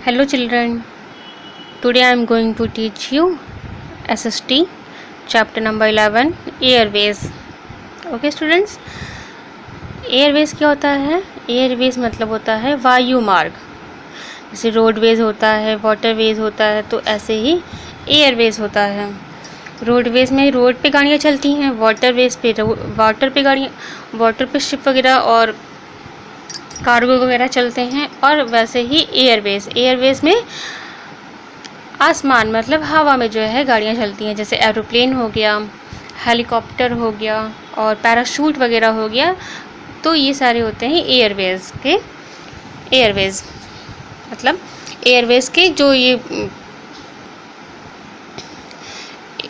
Hello children, today I am going to teach you SST chapter number 11 Airways. Okay students, Airways क्या होता है? Airways मतलब होता है वायु मार्ग। जैसे रोडवेज होता है, वाटरवेज होता है, तो ऐसे ही एयरवेज होता है। रोडवेज में रोड पे गाड़ियाँ चलती हैं, वाटरवेज पे वाटर पे शिप वगैरह और कार्गो वगैरह चलते हैं, और वैसे ही एयरवेज में आसमान मतलब हवा में जो है गाड़ियाँ चलती हैं। जैसे एरोप्लेन हो गया, हेलीकॉप्टर हो गया और पैराशूट वगैरह हो गया, तो ये सारे होते हैं एयरवेज मतलब एयरवेज के जो ये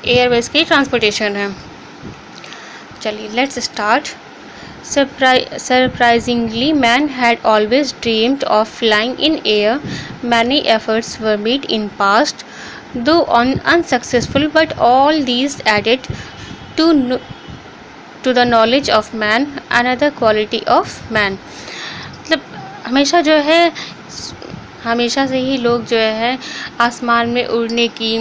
एयरवेज की ट्रांसपोर्टेशन है। चलिए let's start. Surprisingly, man had always dreamed of flying in air. Many efforts were made in past, though unsuccessful, but all these added to the knowledge of man, another quality of man. मतलब हमेशा से ही लोग जो है आसमान में उड़ने की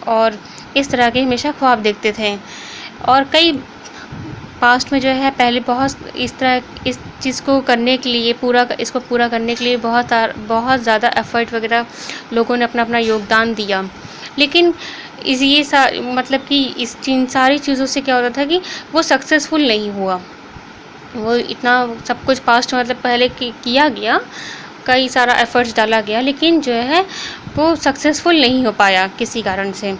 और इस तरह के हमेशा ख्वाब देखते थे, और कई पास्ट में जो है पहले इस चीज़ को करने के लिए इसको पूरा करने के लिए बहुत ज़्यादा एफर्ट वगैरह लोगों ने अपना योगदान दिया। लेकिन मतलब कि इन सारी चीज़ों से क्या होता था कि वो सक्सेसफुल नहीं हुआ। वो इतना सब कुछ पास्ट मतलब पहले किया गया, कई सारा एफर्ट्स डाला गया, लेकिन जो है वो सक्सेसफुल नहीं हो पाया किसी कारण से।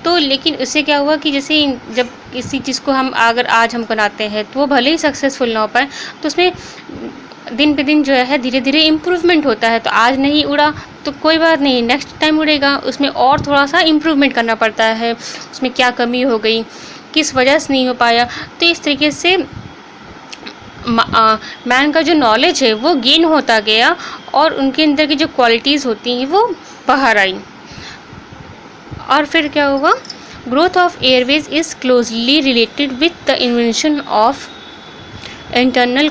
तो लेकिन उससे क्या हुआ कि जैसे जब किसी चीज़ को अगर आज हम बनाते हैं तो वो भले ही सक्सेसफुल ना हो पाए, तो उसमें दिन पे दिन जो है धीरे धीरे इम्प्रूवमेंट होता है। तो आज नहीं उड़ा तो कोई बात नहीं, नेक्स्ट टाइम उड़ेगा, उसमें और थोड़ा सा इम्प्रूवमेंट करना पड़ता है, उसमें क्या कमी हो गई, किस वजह से नहीं हो पाया। तो इस तरीके से मैन का जो नॉलेज है वो गेन होता गया, और उनके अंदर की जो क्वालिटीज़ होती हैं वो बाहर आई। और फिर क्या हुआ? Growth of Airways is closely related with the invention of internal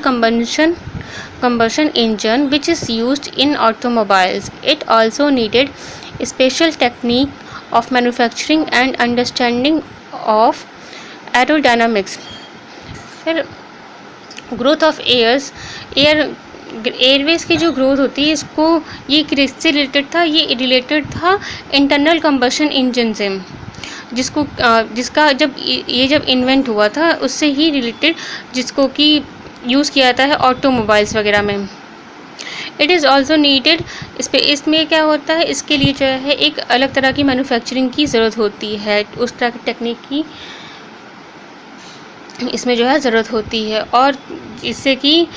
combustion engine which is used in automobiles. It also needed special technique of manufacturing and understanding of aerodynamics. फिर ग्रोथ ऑफ एयरवेज की जो growth होती है ये किससे related था internal combustion engine से, जिसका जब इन्वेंट हुआ था उससे ही रिलेटेड, जिसको कि यूज़ किया जाता है ऑटोमोबाइल्स वगैरह में। इट इज़ ऑल्सो नीडेड, इसमें क्या होता है, इसके लिए जो है एक अलग तरह की मैन्युफैक्चरिंग की ज़रूरत होती है, उस तरह की टेक्निक की इसमें जो है ज़रूरत होती है, और इससे कि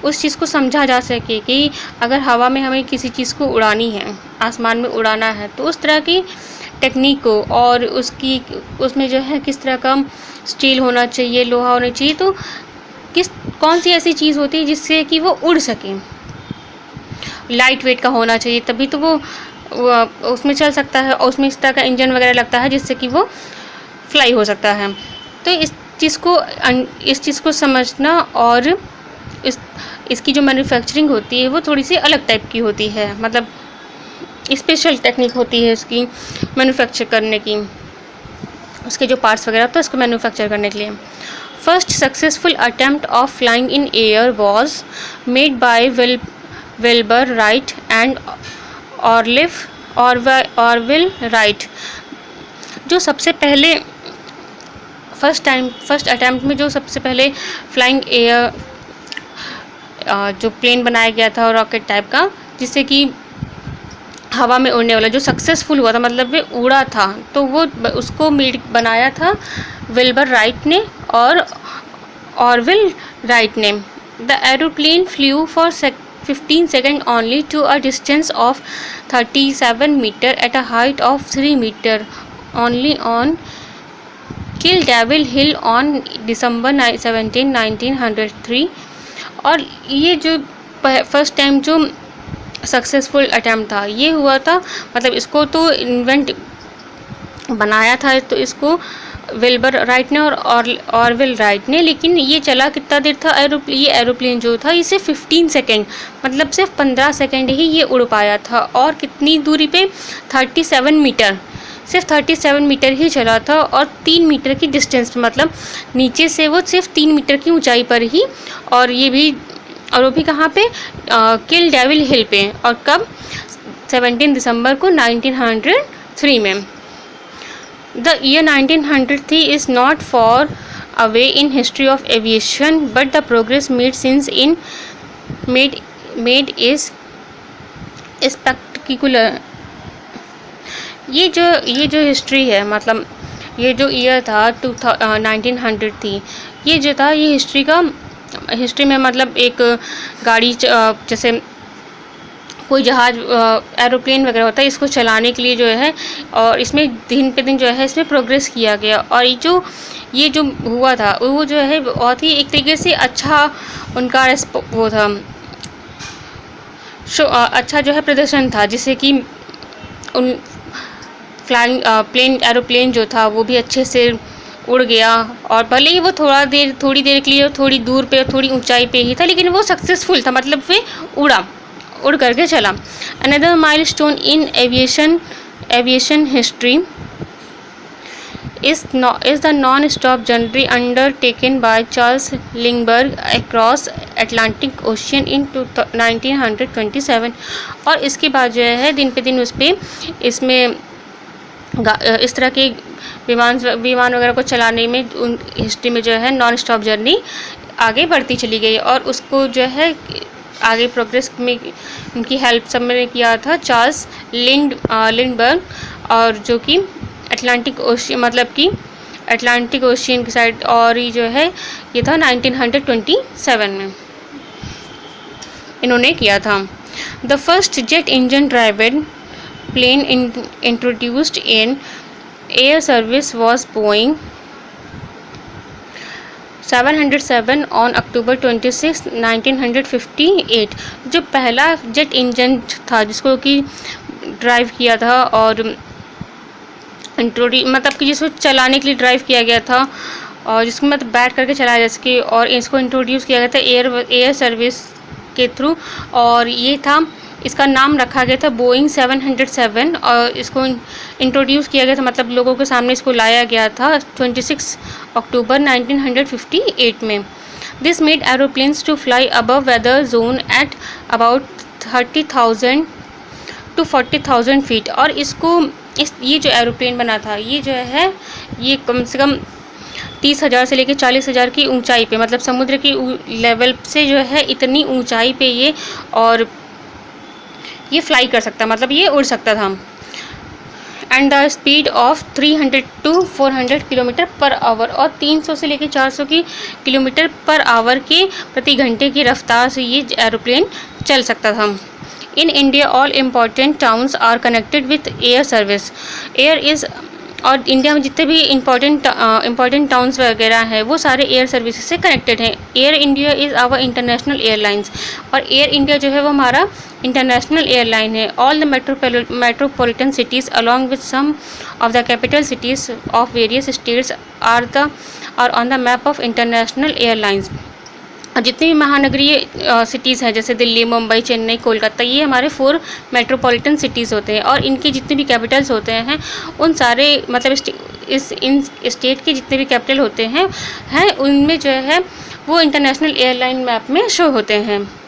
उस चीज़ को समझा जा सके कि अगर हवा में हमें किसी चीज़ को उड़ानी है, आसमान में उड़ाना है, तो उस तरह की टेक्निक को और उसमें जो है किस तरह का स्टील होना चाहिए, लोहा होना चाहिए, तो कौन सी ऐसी चीज़ होती है जिससे कि वो उड़ सके। लाइट वेट का होना चाहिए, तभी तो वो उसमें चल सकता है, और उसमें इस तरह का इंजन वगैरह लगता है जिससे कि वो फ्लाई हो सकता है। तो इस चीज़ को समझना, और इसकी जो मैन्युफैक्चरिंग होती है वो थोड़ी सी अलग टाइप की होती है, मतलब स्पेशल टेक्निक होती है उसकी मैन्युफैक्चर करने की, उसके जो पार्ट्स वगैरह तो इसको मैन्युफैक्चर करने के लिए। First successful attempt of flying in air was made by Wilbur right and Orville right. जो सबसे पहले फर्स्ट अटेम्प्ट में जो सबसे पहले फ्लाइंग एयर जो प्लेन बनाया गया था, रॉकेट टाइप का, जिससे कि हवा में उड़ने वाला, जो सक्सेसफुल हुआ था, मतलब वे उड़ा था, तो वो उसको बनाया था विल्बर राइट ने और ऑरविल राइट ने। The aeroplane flu for 15 seconds only to a distance of 37 meter at a height of 3 meter only on kill devil hill on December 17, 1903। और ये जो फर्स्ट टाइम जो सक्सेसफुल अटैम्प्ट था ये हुआ था, मतलब इसको तो बनाया था, तो इसको विल्बर राइट ने और ऑरविल राइट ने। लेकिन ये चला कितना देर था ये एरोप्लेन जो था, इसे 15 सेकेंड, मतलब सिर्फ 15 सेकेंड ही ये उड़ पाया था। और कितनी दूरी पे, 37 मीटर, सिर्फ 37 मीटर ही चला था। और 3 मीटर की डिस्टेंस पे, मतलब नीचे से वो सिर्फ 3 मीटर की ऊंचाई पर ही। और वो भी कहाँ पे, किल डेविल हिल पे। और कब, 17 दिसंबर को 1903 में। The year 1903 is not far away in history of aviation, but the progress made is spectacular. ये जो हिस्ट्री है, मतलब ये जो ईयर था 1900 थी, ये जो था, ये हिस्ट्री में मतलब एक गाड़ी जैसे कोई जहाज़, एरोप्लेन वगैरह होता है, इसको चलाने के लिए जो है, और इसमें दिन पे दिन जो है इसमें प्रोग्रेस किया गया। और ये जो हुआ था वो जो है बहुत ही एक तरीके से अच्छा उनका वो था, अच्छा जो है प्रदर्शन था, जिससे कि उन एरोप्लेन जो था वो भी अच्छे से उड़ गया। और भले ही वो थोड़ी देर के लिए, थोड़ी दूर पे, थोड़ी ऊंचाई पे ही था, लेकिन वो सक्सेसफुल था, मतलब वे उड़ करके चला। Another milestone in aviation history is the non-stop journey undertaken by Charles Lindbergh across Atlantic Ocean in 1927। और इसके बाद जो है दिन पे दिन इसमें इस तरह के विमान वगैरह को चलाने में हिस्ट्री में जो है नॉन स्टॉप जर्नी आगे बढ़ती चली गई। और उसको जो है आगे प्रोग्रेस में उनकी हेल्प सब ने किया था चार्ल्स लिंडबर्ग, और जो कि अटलांटिक ओशियन की साइड, और ये जो है ये था 1927 में इन्होंने किया था। The first jet engine driven plane introduced in air service was Boeing 707 on October 26, 1958। जो पहला जेट इंजन था जिसको कि ड्राइव किया था और मतलब कि जिसको चलाने के लिए ड्राइव किया गया था, और जिसको मतलब बैठ करके चलाया जा सके, और इसको इंट्रोड्यूस किया गया था एयर सर्विस के थ्रू। और ये था, इसका नाम रखा गया था बोइंग 707, और इसको इंट्रोड्यूस किया गया था, मतलब लोगों के सामने इसको लाया गया था 26 अक्टूबर 1958 में। This made aeroplanes to fly above weather zone at about 30,000 to 40,000 feet. और ये जो एरोप्लेन बना था, ये जो है ये कम से कम 30,000 से लेकर 40,000 की ऊंचाई पे, मतलब समुद्र की लेवल से जो है इतनी ऊंचाई पे ये फ्लाई कर सकता, मतलब ये उड़ सकता था। And the speed of 300 to 400 kilometre per hour, और 300 से लेकर 400 की किलोमीटर पर आवर के प्रति घंटे की रफ्तार से ये एरोप्लेन चल सकता था। In India all important towns are connected with air service. और इंडिया में जितने भी इम्पॉर्टेंट टाउन्स वगैरह हैं वो सारे एयर सर्विसेज से कनेक्टेड हैं। Air India is our international airlines, और एयर इंडिया जो है वो हमारा इंटरनेशनल एयरलाइन है। All the metropolitan cities along with some of the capital cities of various states are on the map of international airlines. और जितनी भी महानगरीय सिटीज़ हैं जैसे दिल्ली, मुंबई, चेन्नई, कोलकाता, ये हमारे 4 मेट्रोपॉलिटन सिटीज़ होते हैं। और इनके जितने भी कैपिटल्स होते हैं उन सारे, मतलब इन स्टेट के जितने भी कैपिटल होते हैं उनमें जो है वो इंटरनेशनल एयरलाइन मैप में शो होते हैं।